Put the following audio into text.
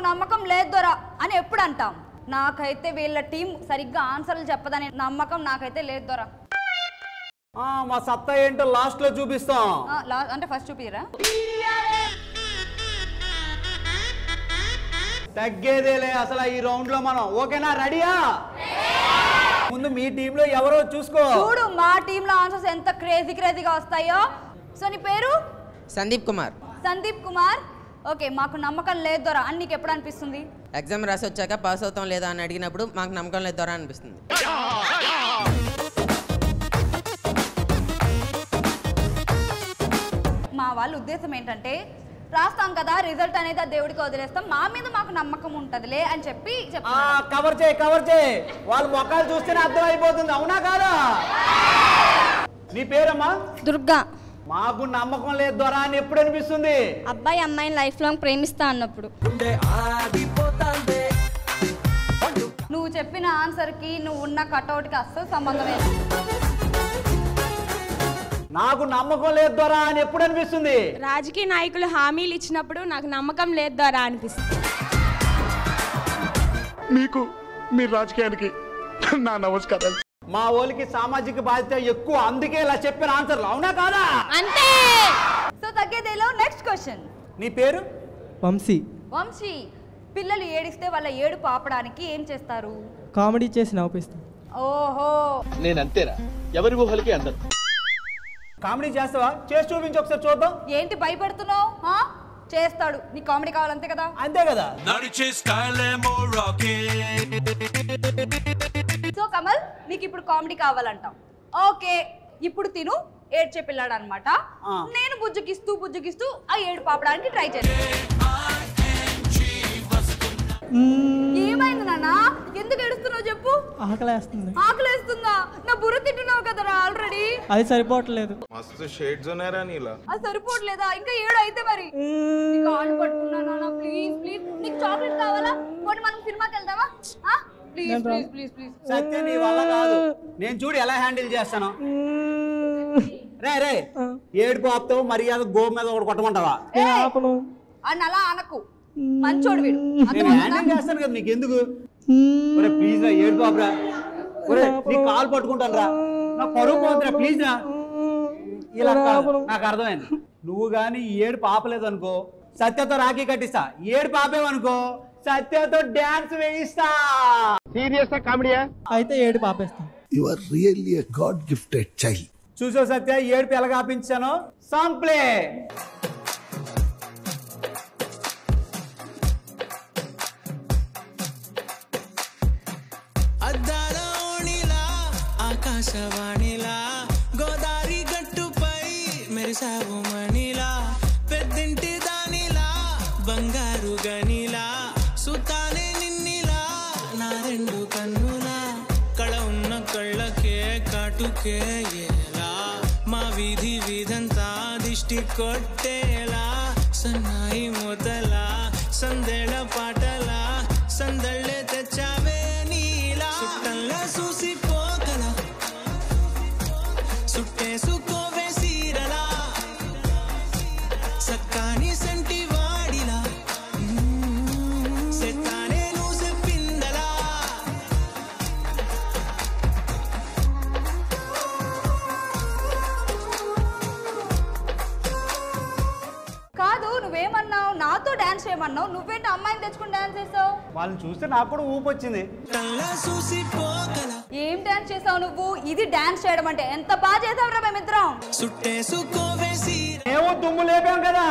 నమ్మకం లేదు దొర అని ఎప్పుడు అంటాం? నాకైతే వీళ్ళ టీం సరిగ్గా ఆన్సర్లు చెప్పదని నమ్మకం నాకైతే లేదు దొర. మా సత్తా ఏంటో లాస్ట్ లో చూపిస్తాం. అంటే ఫస్ట్ చూపిరా. తగ్గేదేలే అసలు ఈ రౌండ్ లో మనం. ఓకేనా, రెడీయా? ముందు మీ టీంలో ఎవరో చూసుకో. చూడు మా టీంలో ఆన్సర్స్ ఎంత క్రేజీగా వస్తాయో. సో నీ పేరు? సందీప్ కుమార్. సందీప్ కుమార్. ఓకే, మాకు నమ్మకం లేదు దొర అని నీకు ఎప్పుడు అనిపిస్తుంది? ఎగ్జామ్ రాసి వచ్చాక పాస్ అవుతాం లేదా అని అడిగినప్పుడు మాకు నమ్మకం లేదు దొర అనిపిస్తుంది. మా వాళ్ళ ఉద్దేశం ఏంటంటే రాస్తాం కదా, రిజల్ట్ అనేది ఆ దేవుడికి వదిలేస్తాం, మా మీద మాకు నమ్మకం ఉంటదిలే అని చెప్పి కవర్ చేయి. వాళ్ళ మొక్కలు చూస్తేనే అర్థం అయిపోతుంది. అవునా కాదా? నీ పేరమ్మా? దుర్గా. మాకు నమ్మకం లేదు దొర అని ఎప్పుడు అనిపిస్తుంది? అబ్బాయి అమ్మాయిని లైఫ్ లాంగ్ ప్రేమిస్తా అన్నప్పుడు. నువ్వు చెప్పిన ఆన్సర్ కి నువ్వు ఉన్న కట్అవుట్ కి అస్సలు సంబంధం లేదు. నాకు నమ్మకం లేదు దొర అని ఎప్పుడు అనిపిస్తుంది? రాజకీయ నాయకులు హామీలు ఇచ్చినప్పుడు నాకు నమ్మకం లేదు దొర అనిపిస్తుంది. మీకు మీ రాజకీయానికి నా నమస్కారాలు. మా వాళ్ళకి సామాజిక బాధ్యత ఎక్కువ, అందుకే ఇలా చెప్పిన ఆన్సర్లు. అవునా కాదా? అంతే. సో తగ్గేదేలో నెక్స్ట్ క్వశ్చన్. నీ పేరు? వంశీ. వంశీ, పిల్లలు ఏడిస్తే వాళ్ళ ఏడుపు ఆపడానికి ఏం చేస్తారు? కామెడీ చేసి నవ్విస్తాం. ఓహో, నేనంతేరా, ఎవరి ఊహలకి అందరు. కామెడీ చేస్తావా? చేసి చూపించి ఒకసారి చూద్దాం. ఏంటి భయపడుతున్నావు? చేస్తాడు. నీ కామెడీ కావాలంతే కదా? అంతే కదా. సో కమల్, నీకు ఇప్పుడు కామెడీ కావాలంటాం. ఓకే, ఇప్పుడు తిను ఏడ్చే పిల్లాడు అనమాట. నేను బుజ్జగిస్తూ ఆ ఏడు పాపడానికి ట్రై చేస్తాను. ఏమైంది నాన్న? ఎందుకు ఏడుస్తున్నావు చెప్పు. ఆకలేస్తుంది. ఆకలేస్తుందా? నా బుర్ర తింటున్నావు కదరా ఆల్రెడీ. అది సరిపోవట్లేదు. మస్తు షేడ్స్ ఉన్నారా నీలా? అది సరిపోవట్లేదా? ఇంకా ఏడు అయితే మరి. కాళ్ళు పట్టుకున్నాను, ప్లీజ్ ప్లీజ్. నీకు చాక్లెట్ కావాలా? పోనీ మనం సినిమాకి వెళ్దామా? Please please please please. Satya, నీ వల్ల కాదు. నేను చూడు ఎలా హ్యాండిల్ చేస్తాను. రే ఏడుపు ఆపుతావు, మర్యాద గో మీద ఒకటి కొట్టమంటావా? అని అలా అనకు, మంచోడు వీడు. నేను హ్యాండిల్ చేస్తాను కదా, నీకు ఎందుకు? ప్లీజ్ రా, ఏడుపు ఆపురా. నీ కాలు పట్టుకుంటాను రా, నా పరువు పోతుందిరా, ప్లీజ్ రా. ఇలా నాకు అర్థమైంది. నువ్వు గాని ఏడుపు ఆపలేదు అనుకో, సత్యతో రాఖీ కట్టిస్తా. ఏడుపు ఆపేవనుకో, సత్యతో డాన్స్ వేయిస్తా. సీరియస్ కామెడీయా? అయితే ఏడు పాపేస్తాం. You are really a god gifted child. చూసో సత్య, ఏడుపు ఎలాగ ఆపించాను. Song play. ఆకాశవాణిలా గోదారి గట్టుపై మెరిసావు మణిలా, పెద్దింటి దానిలా బంగారు గనిలా, సుతానే నిన్నిలా నా రెండు కన్నులా, కళ ఉన్న కళ్ళకే కాటుకే ఎలా, మా వీధి వీధంతా దిష్టి కొట్టేలా, సన్నాయి మూతలా సందేళ పాటలా సందళ్ళే తెచ్చావే నీలా, సుట్టంలా చూసి సుట్టేసుకోవే సీరలా, సక్కాని సంటి వాడిలా, సెత్తానే నువ్వు చెప్పిందలా. కాదు, నువ్వేమన్నావు? నాతో డాన్స్ చేయమన్నావు, నువ్వేంటి అమ్మాయిని తెచ్చుకుని డాన్స్ చేసావు? వాళ్ళని చూస్తే నాకు కూడా ఊపు వచ్చింది. ఏం డాన్స్ చేసావు నువ్వు? ఇది డాన్స్ చేయడం అంటే? ఎంత బాగా చేసావురా మేమిద్దరం. సుట్టేసుకోవే సీర ఏమో దుమ్ము లేపాం కదా.